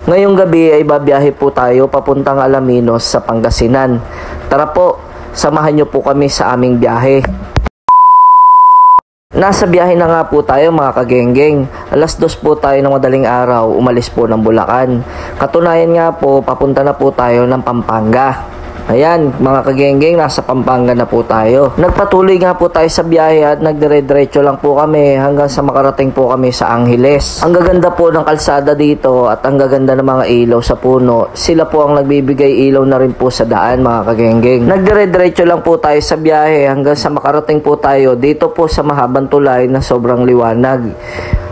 Ngayong gabi ay babiyahe po tayo papuntang Alaminos sa Pangasinan. Tara po, samahan niyo po kami sa aming biyahe. Nasa biyahe na nga po tayo mga kagenggeng. 2:00 po tayo ng madaling araw, umalis po ng Bulacan. Katunayan nga po, papunta na po tayo ng Pampanga. Ayan, mga kagenggeng, nasa Pampanga na po tayo. Nagpatuloy nga po tayo sa biyahe at nagdire-diretso lang po kami hanggang sa makarating po kami sa Angeles. Ang gaganda po ng kalsada dito at ang gaganda ng mga ilaw sa puno. Sila po ang nagbibigay ilaw na rin po sa daan, mga kagenggeng. Nagdire-diretso lang po tayo sa biyahe hanggang sa makarating po tayo dito po sa mahabang tulay na sobrang liwanag.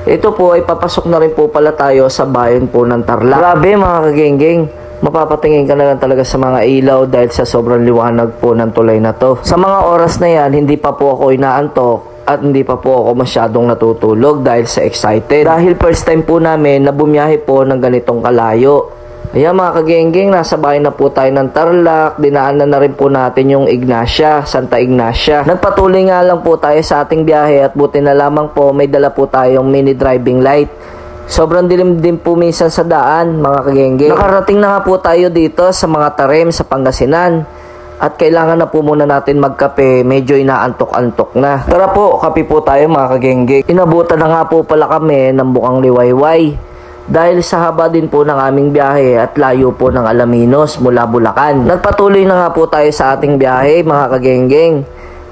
Ito po ay papasok na rin po pala tayo sa bayan po ng Tarlac. Grabe mga kagenggeng, mapapatingin ka na lang talaga sa mga ilaw dahil sa sobrang liwanag po ng tulay na to. Sa mga oras na yan, hindi pa po ako inaantok at hindi pa po ako masyadong natutulog dahil sa excited. Dahil first time po namin na bumiyahe po ng ganitong kalayo. Ayan mga kagenggeng, nasa bayan na po tayo ng Tarlac, dinaanan na rin po natin yung Ignacia, Santa Ignacia. Nagpatuloy nga lang po tayo sa ating biyahe at buti na lamang po may dala po tayong mini driving light. Sobrang dilim din po minsan sa daan, mga kagenggeng. Nakarating na nga po tayo dito sa mga Tarem sa Pangasinan. At kailangan na po muna natin magkape, medyo inaantok-antok na. Tara po, kape po tayo mga kagenggeng. Inabutan na nga po pala kami ng bukang liwayway. Dahil sa haba din po ng aming biyahe at layo po ng Alaminos mula Bulacan. Nagpatuloy na nga po tayo sa ating biyahe, mga kagenggeng.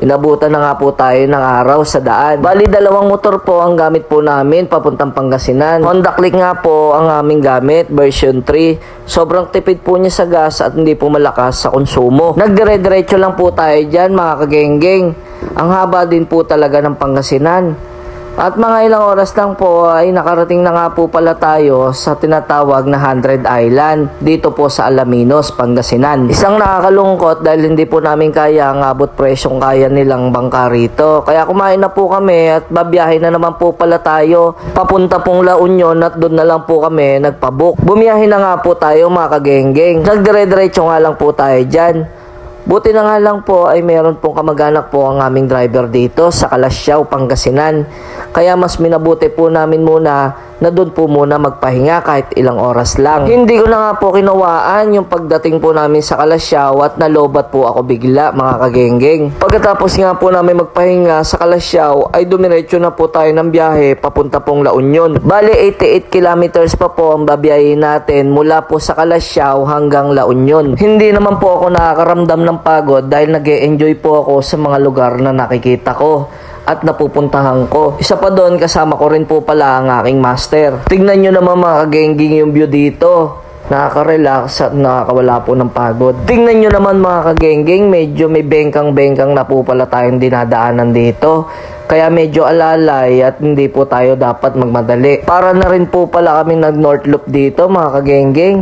Inabutan na nga po tayo ng araw sa daan. Bali, 2 motor po ang gamit po namin papuntang Pangasinan. Honda Click nga po ang aming gamit, version 3. Sobrang tipid po niya sa gas at hindi po malakas sa konsumo. Nagdire-diretso lang po tayo dyan, mga kagenggeng. Ang haba din po talaga ng Pangasinan. At mga ilang oras lang po ay nakarating na nga po pala tayo sa tinatawag na 100 Island dito po sa Alaminos, Pangasinan. Isang nakakalungkot dahil hindi po namin kaya ang abot presyong kaya nilang bangka rito. Kaya kumain na po kami at babiyahe na naman po pala tayo papunta pong La Union at doon na lang po kami nagpabook. Bumiyahe na nga po tayo mga kagenggeng. Nagdire-diretso nga lang po tayo dyan. Buti na nga lang po ay meron pong kamag-anak po ang aming driver dito sa Calasiao, Pangasinan. Kaya mas minabuti po namin muna na doon po muna magpahinga kahit ilang oras lang. Hindi ko na nga po kinawaan yung pagdating po namin sa Calasiao at nalobat po ako bigla, mga kagenggeng. Pagkatapos nga po namin magpahinga sa Calasiao ay dumiretso na po tayo ng biyahe papunta pong La Union. Bali 88 kilometers pa po ang babiyahin natin mula po sa Calasiao hanggang La Union. Hindi naman po ako nakakaramdam ng pagod dahil nag-e-enjoy po ako sa mga lugar na nakikita ko at napupuntahan ko. Isa pa doon, kasama ko rin po pala ang aking master. Tignan nyo naman mga kagengging yung view dito. Nakaka-relax at nakakawala po ng pagod. Tingnan nyo naman mga kagengging, medyo may bengkang-bengkang na po pala tayong dinadaanan dito. Kaya medyo alalay at hindi po tayo dapat magmadali. Para na rin po pala kami nag-North Loop dito mga kagengging.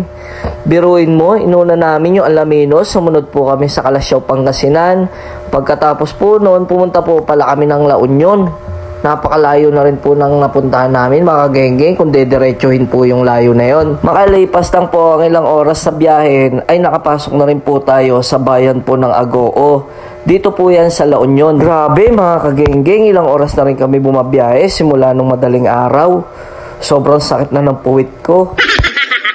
Biruin mo, inuna namin yung Alaminos, sumunod po kami sa Calasiao, Pangasinan. Pagkatapos po noon, pumunta po pala kami ng La Union. Napakalayo na rin po nang napuntahan namin mga kagenggeng kung dediretsuhin po yung layo na yon. Makalipas lang po ang ilang oras sa biyahe ay nakapasok na rin po tayo sa bayan po ng Agoo. Dito po yan sa La Union. Grabe mga kagenggeng, ilang oras na rin kami bumabiyahe simula nung madaling araw. Sobrang sakit na ng puwit ko.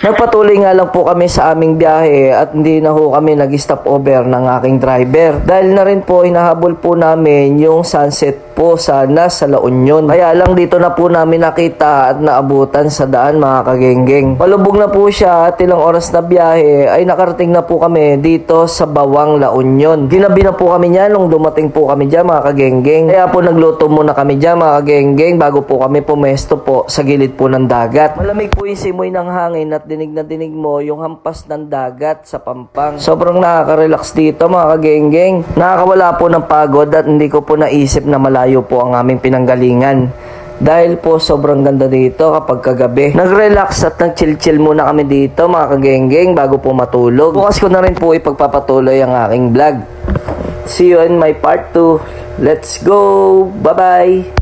Nagpatuloy nga lang po kami sa aming biyahe at hindi na ho kami nag-stop over ng aking driver. Dahil na rin po hinahabol po namin yung sunset po sana sa La Union. Kaya lang dito na po namin nakita at naabutan sa daan mga kagenggeng. Palubog na po siya at ilang oras na biyahe ay nakarating na po kami dito sa Bawang La Union. Ginabi na po kami niyan nung dumating po kami dyan mga kagenggeng. Kaya po nagluto muna kami dyan mga kagenggeng bago po kami pumesto po sa gilid po ng dagat. Malamig po yung simoy ng hangin at dinig na dinig mo yung hampas ng dagat sa Pampang. Sobrang nakaka-relax dito mga kagenggeng. Nakakawala po ng pagod at hindi ko po naisip na malayo po ang aming pinanggalingan. Dahil po sobrang ganda dito kapag kagabi. Nag-relax at nag-chill-chill muna kami dito mga kagenggeng bago po matulog. Bukas ko na rin po ipagpapatuloy ang aking vlog. See you in my part 2. Let's go! Bye-bye!